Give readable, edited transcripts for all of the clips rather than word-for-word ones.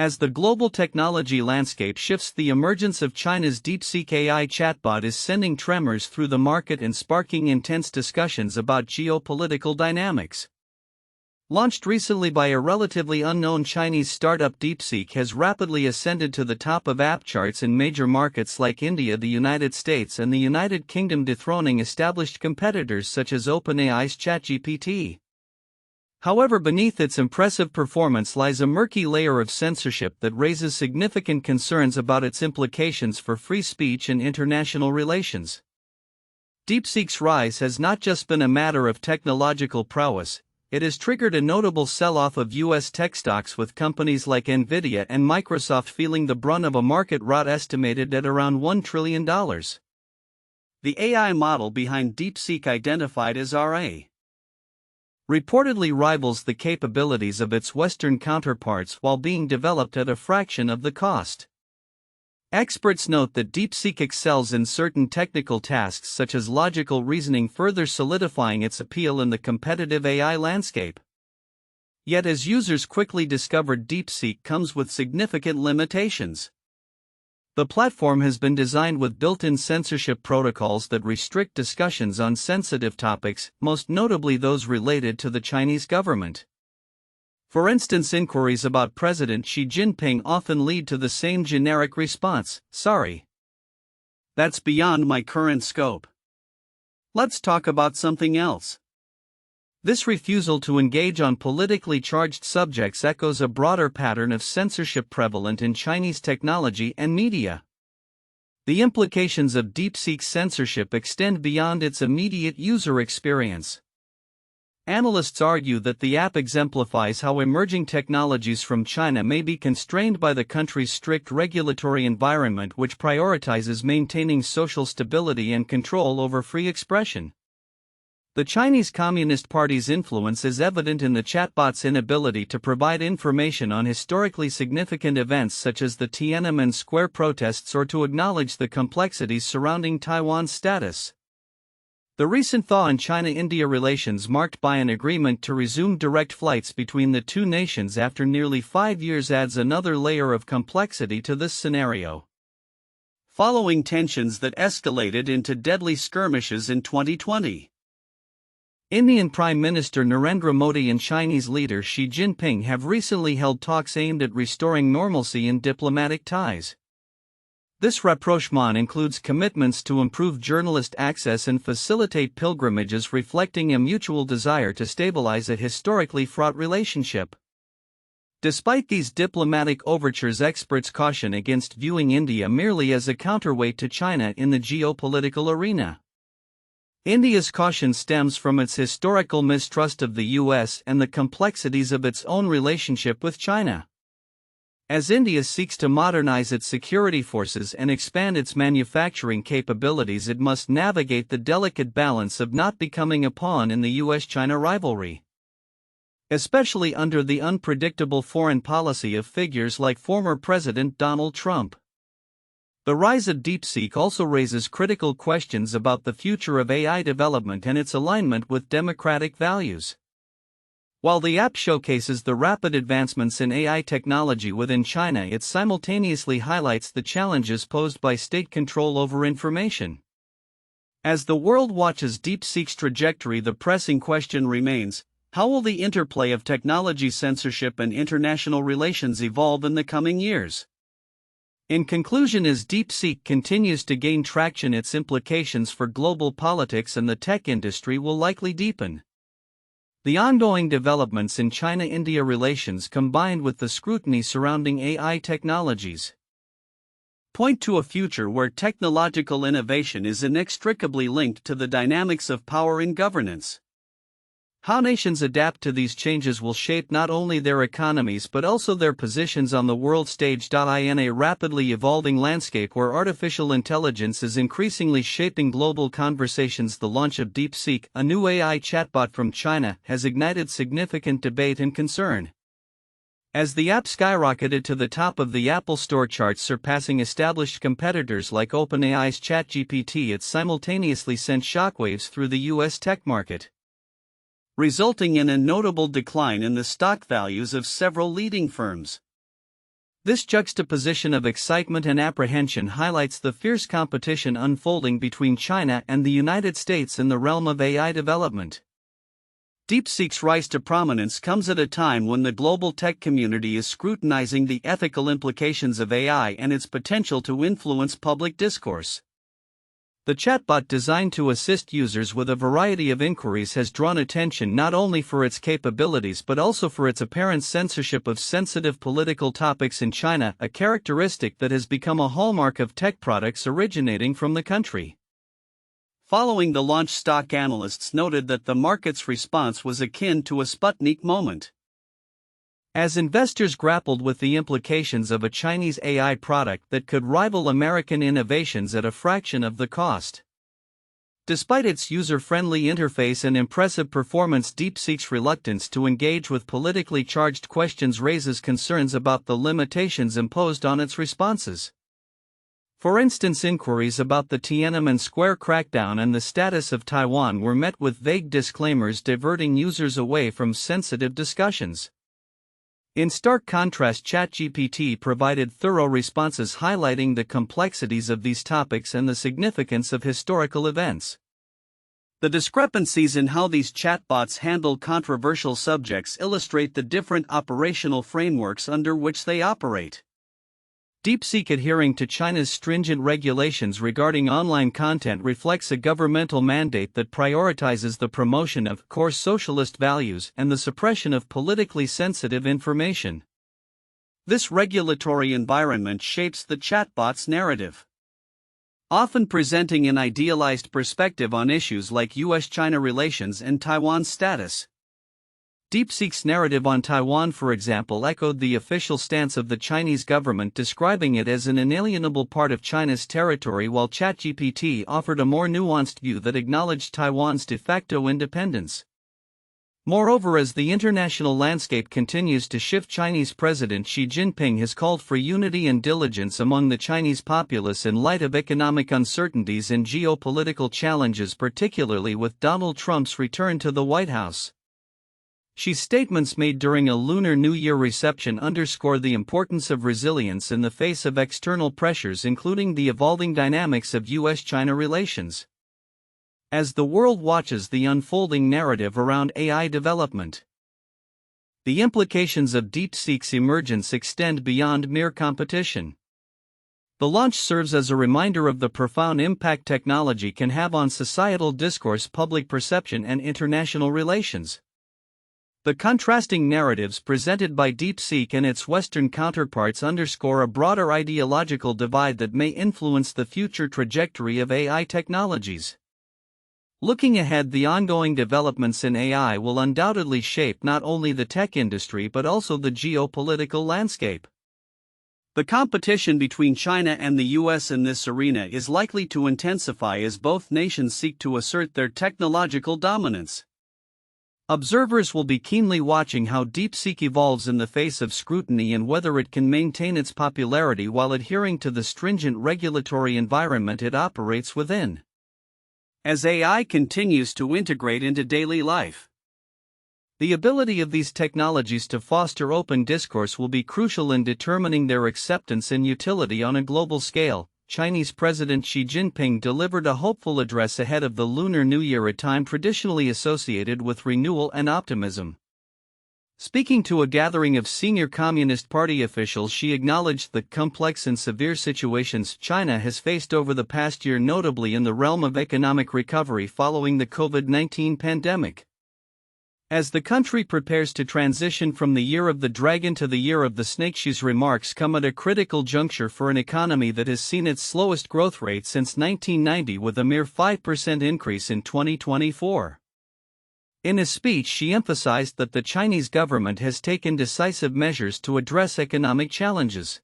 As the global technology landscape shifts, the emergence of China's DeepSeek AI chatbot is sending tremors through the market and sparking intense discussions about geopolitical dynamics. Launched recently by a relatively unknown Chinese startup, DeepSeek has rapidly ascended to the top of app charts in major markets like India, the United States, and the United Kingdom, dethroning established competitors such as OpenAI's ChatGPT. However, beneath its impressive performance lies a murky layer of censorship that raises significant concerns about its implications for free speech and international relations. DeepSeek's rise has not just been a matter of technological prowess. It has triggered a notable sell-off of U.S. tech stocks, with companies like Nvidia and Microsoft feeling the brunt of a market rot estimated at around $1 trillion. The AI model behind DeepSeek, identified as RA, reportedly rivals the capabilities of its Western counterparts while being developed at a fraction of the cost. Experts note that DeepSeek excels in certain technical tasks such as logical reasoning, further solidifying its appeal in the competitive AI landscape. Yet, as users quickly discovered, DeepSeek comes with significant limitations. The platform has been designed with built-in censorship protocols that restrict discussions on sensitive topics, most notably those related to the Chinese government. For instance, inquiries about President Xi Jinping often lead to the same generic response: "Sorry, that's beyond my current scope. Let's talk about something else." This refusal to engage on politically charged subjects echoes a broader pattern of censorship prevalent in Chinese technology and media. The implications of DeepSeek's censorship extend beyond its immediate user experience. Analysts argue that the app exemplifies how emerging technologies from China may be constrained by the country's strict regulatory environment, which prioritizes maintaining social stability and control over free expression. The Chinese Communist Party's influence is evident in the chatbot's inability to provide information on historically significant events such as the Tiananmen Square protests, or to acknowledge the complexities surrounding Taiwan's status. The recent thaw in China-India relations, marked by an agreement to resume direct flights between the two nations after nearly 5 years, adds another layer of complexity to this scenario. Following tensions that escalated into deadly skirmishes in 2020, Indian Prime Minister Narendra Modi and Chinese leader Xi Jinping have recently held talks aimed at restoring normalcy in diplomatic ties. This rapprochement includes commitments to improve journalist access and facilitate pilgrimages, reflecting a mutual desire to stabilize a historically fraught relationship. Despite these diplomatic overtures, experts caution against viewing India merely as a counterweight to China in the geopolitical arena. India's caution stems from its historical mistrust of the U.S. and the complexities of its own relationship with China. As India seeks to modernize its security forces and expand its manufacturing capabilities, it must navigate the delicate balance of not becoming a pawn in the U.S.-China rivalry, especially under the unpredictable foreign policy of figures like former President Donald Trump. The rise of DeepSeek also raises critical questions about the future of AI development and its alignment with democratic values. While the app showcases the rapid advancements in AI technology within China, it simultaneously highlights the challenges posed by state control over information. As the world watches DeepSeek's trajectory, the pressing question remains: how will the interplay of technology, censorship, and international relations evolve in the coming years? In conclusion, as DeepSeek continues to gain traction, its implications for global politics and the tech industry will likely deepen. The ongoing developments in China-India relations, combined with the scrutiny surrounding AI technologies, point to a future where technological innovation is inextricably linked to the dynamics of power and governance. How nations adapt to these changes will shape not only their economies but also their positions on the world stage. In a rapidly evolving landscape where artificial intelligence is increasingly shaping global conversations, the launch of DeepSeek, a new AI chatbot from China, has ignited significant debate and concern. As the app skyrocketed to the top of the Apple Store charts, surpassing established competitors like OpenAI's ChatGPT, it simultaneously sent shockwaves through the U.S. tech market, resulting in a notable decline in the stock values of several leading firms. This juxtaposition of excitement and apprehension highlights the fierce competition unfolding between China and the United States in the realm of AI development. DeepSeek's rise to prominence comes at a time when the global tech community is scrutinizing the ethical implications of AI and its potential to influence public discourse. The chatbot designed to assist users with a variety of inquiries has drawn attention not only for its capabilities but also for its apparent censorship of sensitive political topics in China, a characteristic that has become a hallmark of tech products originating from the country. Following the launch, stock analysts noted that the market's response was akin to a Sputnik moment. As investors grappled with the implications of a Chinese AI product that could rival American innovations at a fraction of the cost. Despite its user-friendly interface and impressive performance, DeepSeek's reluctance to engage with politically charged questions raises concerns about the limitations imposed on its responses. For instance, inquiries about the Tiananmen Square crackdown and the status of Taiwan were met with vague disclaimers diverting users away from sensitive discussions. In stark contrast, ChatGPT provided thorough responses highlighting the complexities of these topics and the significance of historical events. The discrepancies in how these chatbots handle controversial subjects illustrate the different operational frameworks under which they operate. DeepSeek adhering to China's stringent regulations regarding online content reflects a governmental mandate that prioritizes the promotion of core socialist values and the suppression of politically sensitive information. This regulatory environment shapes the chatbot's narrative, often presenting an idealized perspective on issues like US-China relations and Taiwan's status. DeepSeek's narrative on Taiwan, for example, echoed the official stance of the Chinese government, describing it as an inalienable part of China's territory, while ChatGPT offered a more nuanced view that acknowledged Taiwan's de facto independence. Moreover, as the international landscape continues to shift, Chinese President Xi Jinping has called for unity and diligence among the Chinese populace in light of economic uncertainties and geopolitical challenges, particularly with Donald Trump's return to the White House. Xi's statements made during a Lunar New Year reception underscore the importance of resilience in the face of external pressures, including the evolving dynamics of US-China relations. As the world watches the unfolding narrative around AI development, the implications of DeepSeek's emergence extend beyond mere competition. The launch serves as a reminder of the profound impact technology can have on societal discourse, public perception, and international relations. The contrasting narratives presented by DeepSeek and its Western counterparts underscore a broader ideological divide that may influence the future trajectory of AI technologies. Looking ahead, the ongoing developments in AI will undoubtedly shape not only the tech industry but also the geopolitical landscape. The competition between China and the US in this arena is likely to intensify as both nations seek to assert their technological dominance. Observers will be keenly watching how DeepSeek evolves in the face of scrutiny and whether it can maintain its popularity while adhering to the stringent regulatory environment it operates within. As AI continues to integrate into daily life, the ability of these technologies to foster open discourse will be crucial in determining their acceptance and utility on a global scale. Chinese President Xi Jinping delivered a hopeful address ahead of the Lunar New Year, a time traditionally associated with renewal and optimism. Speaking to a gathering of senior Communist Party officials, Xi acknowledged the complex and severe situations China has faced over the past year, notably in the realm of economic recovery following the COVID-19 pandemic. As the country prepares to transition from the year of the dragon to the year of the snake, Xi's remarks come at a critical juncture for an economy that has seen its slowest growth rate since 1990, with a mere 5% increase in 2024. In his speech, Xi emphasized that the Chinese government has taken decisive measures to address economic challenges,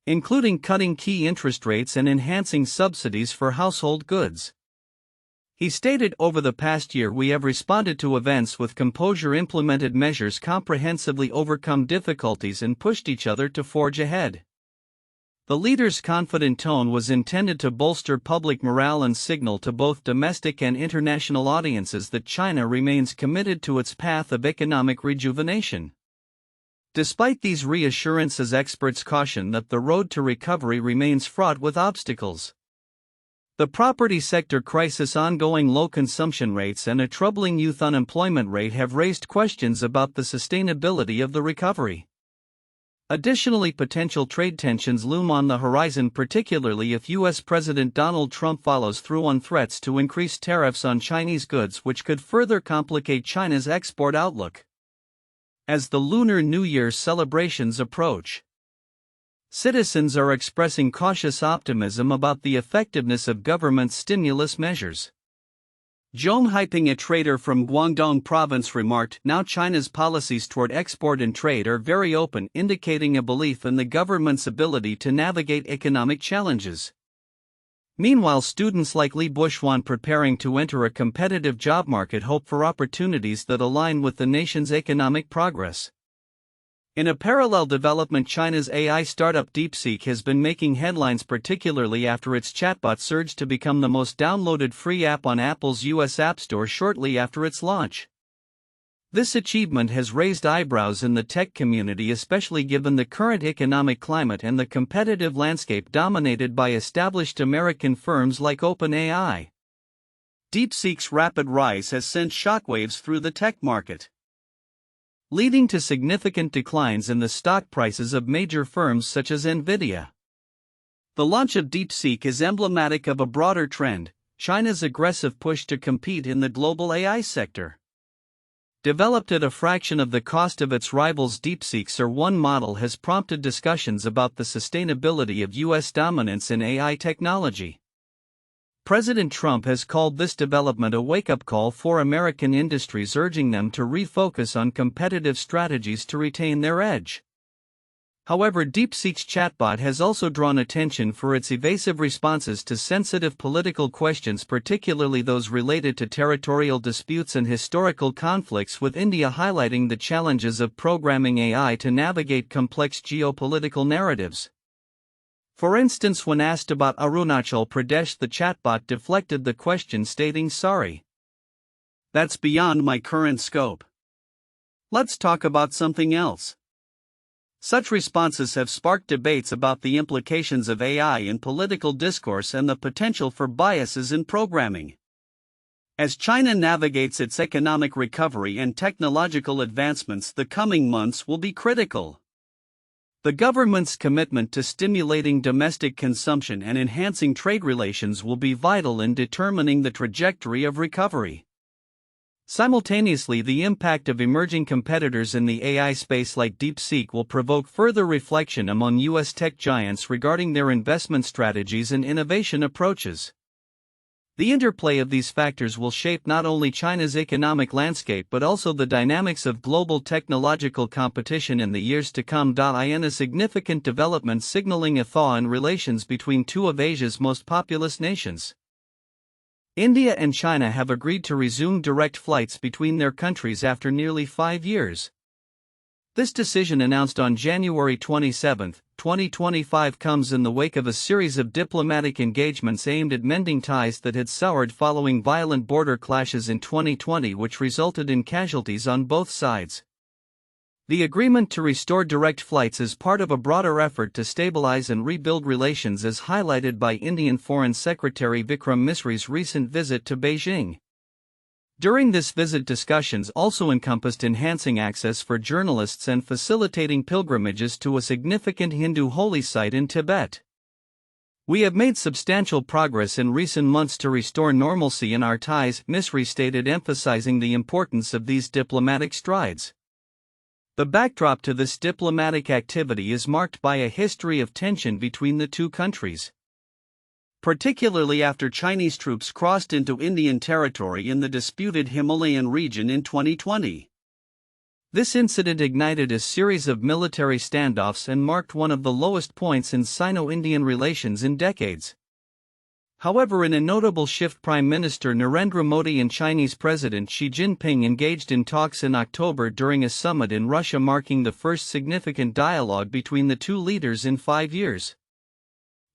including cutting key interest rates and enhancing subsidies for household goods. He stated, "Over the past year we have responded to events with composure, implemented measures comprehensively, overcome difficulties, and pushed each other to forge ahead." The leader's confident tone was intended to bolster public morale and signal to both domestic and international audiences that China remains committed to its path of economic rejuvenation. Despite these reassurances, experts caution that the road to recovery remains fraught with obstacles. The property sector crisis, ongoing low consumption rates, and a troubling youth unemployment rate have raised questions about the sustainability of the recovery. Additionally, potential trade tensions loom on the horizon, particularly if U.S. President Donald Trump follows through on threats to increase tariffs on Chinese goods, which could further complicate China's export outlook. As the Lunar New Year celebrations approach, citizens are expressing cautious optimism about the effectiveness of government stimulus measures. Zhong Haiping, a trader from Guangdong province, remarked, "Now China's policies toward export and trade are very open, indicating a belief in the government's ability to navigate economic challenges." Meanwhile, students like Li Buxuan, preparing to enter a competitive job market, hope for opportunities that align with the nation's economic progress. In a parallel development, China's AI startup DeepSeek has been making headlines, particularly after its chatbot surged to become the most downloaded free app on Apple's US App Store shortly after its launch. This achievement has raised eyebrows in the tech community, especially given the current economic climate and the competitive landscape dominated by established American firms like OpenAI. DeepSeek's rapid rise has sent shockwaves through the tech market, leading to significant declines in the stock prices of major firms such as Nvidia. The launch of DeepSeek is emblematic of a broader trend: China's aggressive push to compete in the global AI sector. Developed at a fraction of the cost of its rivals, DeepSeek's R1 model has prompted discussions about the sustainability of U.S. dominance in AI technology. President Trump has called this development a wake-up call for American industries, urging them to refocus on competitive strategies to retain their edge. However, DeepSeek's chatbot has also drawn attention for its evasive responses to sensitive political questions, particularly those related to territorial disputes and historical conflicts with India, highlighting the challenges of programming AI to navigate complex geopolitical narratives. For instance, when asked about Arunachal Pradesh, the chatbot deflected the question, stating, "Sorry, that's beyond my current scope. Let's talk about something else." Such responses have sparked debates about the implications of AI in political discourse and the potential for biases in programming. As China navigates its economic recovery and technological advancements, the coming months will be critical. The government's commitment to stimulating domestic consumption and enhancing trade relations will be vital in determining the trajectory of recovery. Simultaneously, the impact of emerging competitors in the AI space like DeepSeek will provoke further reflection among U.S. tech giants regarding their investment strategies and innovation approaches. The interplay of these factors will shape not only China's economic landscape but also the dynamics of global technological competition in the years to come. In a significant development signaling a thaw in relations between two of Asia's most populous nations. India and China have agreed to resume direct flights between their countries after nearly 5 years. This decision, announced on January 27, 2025, comes in the wake of a series of diplomatic engagements aimed at mending ties that had soured following violent border clashes in 2020, which resulted in casualties on both sides. The agreement to restore direct flights is part of a broader effort to stabilize and rebuild relations, as highlighted by Indian Foreign Secretary Vikram Misri's recent visit to Beijing. During this visit, discussions also encompassed enhancing access for journalists and facilitating pilgrimages to a significant Hindu holy site in Tibet. "We have made substantial progress in recent months to restore normalcy in our ties," Misri stated, emphasizing the importance of these diplomatic strides. The backdrop to this diplomatic activity is marked by a history of tension between the two countries, particularly after Chinese troops crossed into Indian territory in the disputed Himalayan region in 2020. This incident ignited a series of military standoffs and marked one of the lowest points in Sino-Indian relations in decades. However, in a notable shift, Prime Minister Narendra Modi and Chinese President Xi Jinping engaged in talks in October during a summit in Russia, marking the first significant dialogue between the two leaders in 5 years.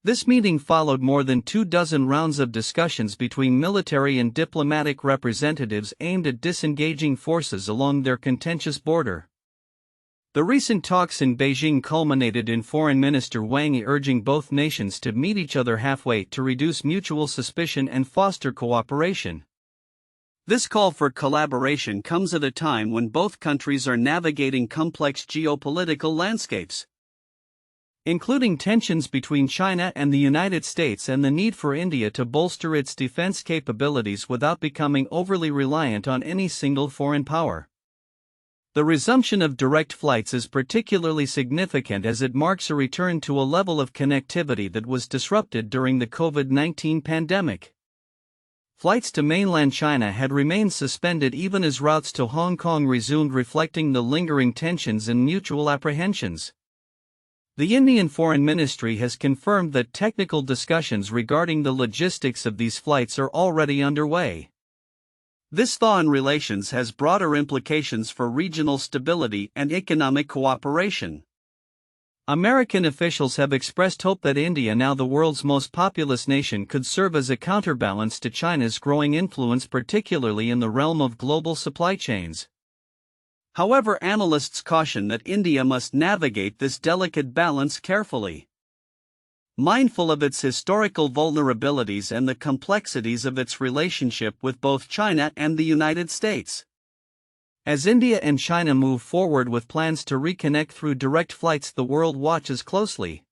This meeting followed more than 24 rounds of discussions between military and diplomatic representatives aimed at disengaging forces along their contentious border. The recent talks in Beijing culminated in Foreign Minister Wang Yi urging both nations to meet each other halfway to reduce mutual suspicion and foster cooperation. This call for collaboration comes at a time when both countries are navigating complex geopolitical landscapes, including tensions between China and the United States and the need for India to bolster its defense capabilities without becoming overly reliant on any single foreign power. The resumption of direct flights is particularly significant as it marks a return to a level of connectivity that was disrupted during the COVID-19 pandemic. Flights to mainland China had remained suspended even as routes to Hong Kong resumed, reflecting the lingering tensions and mutual apprehensions. The Indian Foreign Ministry has confirmed that technical discussions regarding the logistics of these flights are already underway. This thaw in relations has broader implications for regional stability and economic cooperation. American officials have expressed hope that India, now the world's most populous nation, could serve as a counterbalance to China's growing influence, particularly in the realm of global supply chains. However, analysts caution that India must navigate this delicate balance carefully, mindful of its historical vulnerabilities and the complexities of its relationship with both China and the United States. As India and China move forward with plans to reconnect through direct flights, the world watches closely.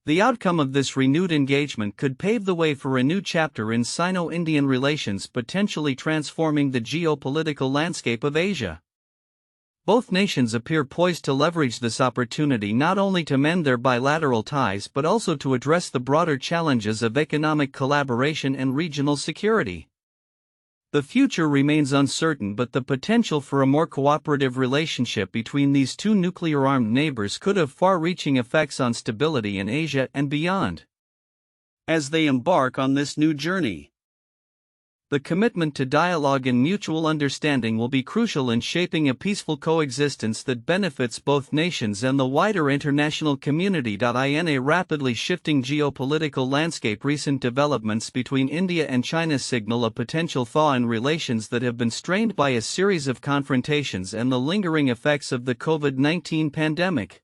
The outcome of this renewed engagement could pave the way for a new chapter in Sino-Indian relations, potentially transforming the geopolitical landscape of Asia. Both nations appear poised to leverage this opportunity not only to mend their bilateral ties but also to address the broader challenges of economic collaboration and regional security. The future remains uncertain, but the potential for a more cooperative relationship between these two nuclear-armed neighbors could have far-reaching effects on stability in Asia and beyond. As they embark on this new journey, the commitment to dialogue and mutual understanding will be crucial in shaping a peaceful coexistence that benefits both nations and the wider international community. In a rapidly shifting geopolitical landscape, recent developments between India and China signal a potential thaw in relations that have been strained by a series of confrontations and the lingering effects of the COVID-19 pandemic.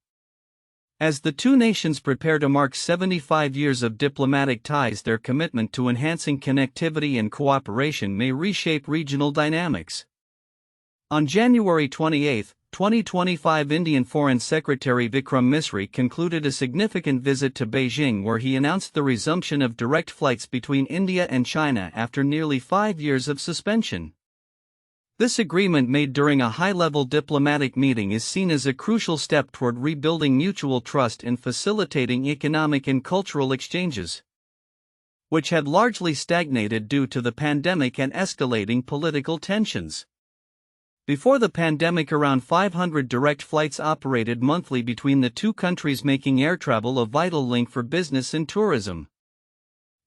As the two nations prepare to mark 75 years of diplomatic ties, their commitment to enhancing connectivity and cooperation may reshape regional dynamics. On January 28, 2025, Indian Foreign Secretary Vikram Misri concluded a significant visit to Beijing, where he announced the resumption of direct flights between India and China after nearly 5 years of suspension. This agreement, made during a high-level diplomatic meeting, is seen as a crucial step toward rebuilding mutual trust and facilitating economic and cultural exchanges, which had largely stagnated due to the pandemic and escalating political tensions. Before the pandemic, around 500 direct flights operated monthly between the two countries, making air travel a vital link for business and tourism.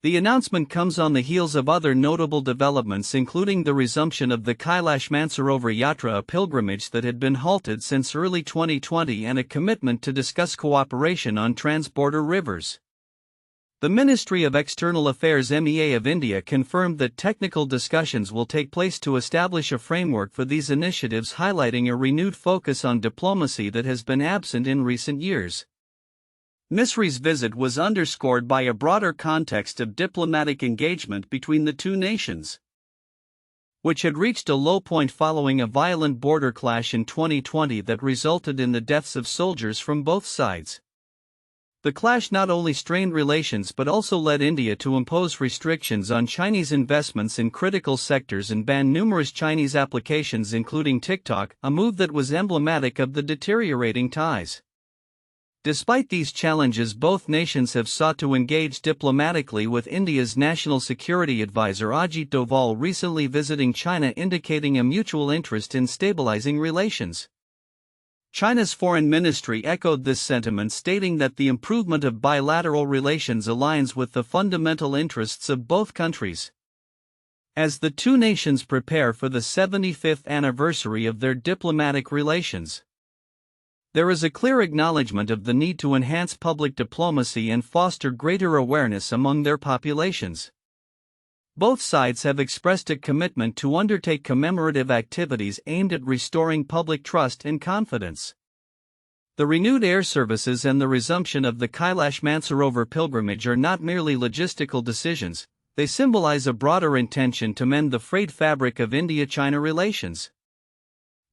The announcement comes on the heels of other notable developments, including the resumption of the Kailash Mansarovar Yatra, a pilgrimage that had been halted since early 2020, and a commitment to discuss cooperation on transborder rivers. The Ministry of External Affairs (MEA) of India confirmed that technical discussions will take place to establish a framework for these initiatives, highlighting a renewed focus on diplomacy that has been absent in recent years. Misri's visit was underscored by a broader context of diplomatic engagement between the two nations, which had reached a low point following a violent border clash in 2020 that resulted in the deaths of soldiers from both sides. The clash not only strained relations but also led India to impose restrictions on Chinese investments in critical sectors and ban numerous Chinese applications, including TikTok, a move that was emblematic of the deteriorating ties. Despite these challenges, both nations have sought to engage diplomatically, with India's National Security Advisor Ajit Doval recently visiting China, indicating a mutual interest in stabilizing relations. China's foreign ministry echoed this sentiment, stating that the improvement of bilateral relations aligns with the fundamental interests of both countries. As the two nations prepare for the 75th anniversary of their diplomatic relations, there is a clear acknowledgement of the need to enhance public diplomacy and foster greater awareness among their populations. Both sides have expressed a commitment to undertake commemorative activities aimed at restoring public trust and confidence. The renewed air services and the resumption of the Kailash Mansarovar pilgrimage are not merely logistical decisions, they symbolize a broader intention to mend the frayed fabric of India-China relations.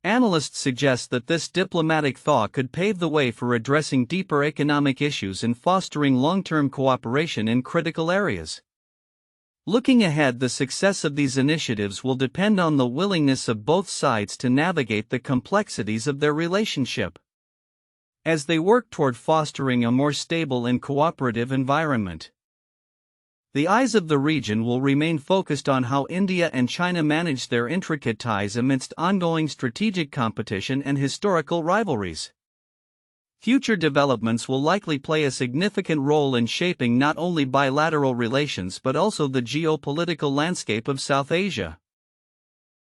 Analysts suggest that this diplomatic thaw could pave the way for addressing deeper economic issues and fostering long-term cooperation in critical areas. Looking ahead, the success of these initiatives will depend on the willingness of both sides to navigate the complexities of their relationship as they work toward fostering a more stable and cooperative environment. The eyes of the region will remain focused on how India and China manage their intricate ties amidst ongoing strategic competition and historical rivalries. Future developments will likely play a significant role in shaping not only bilateral relations but also the geopolitical landscape of South Asia.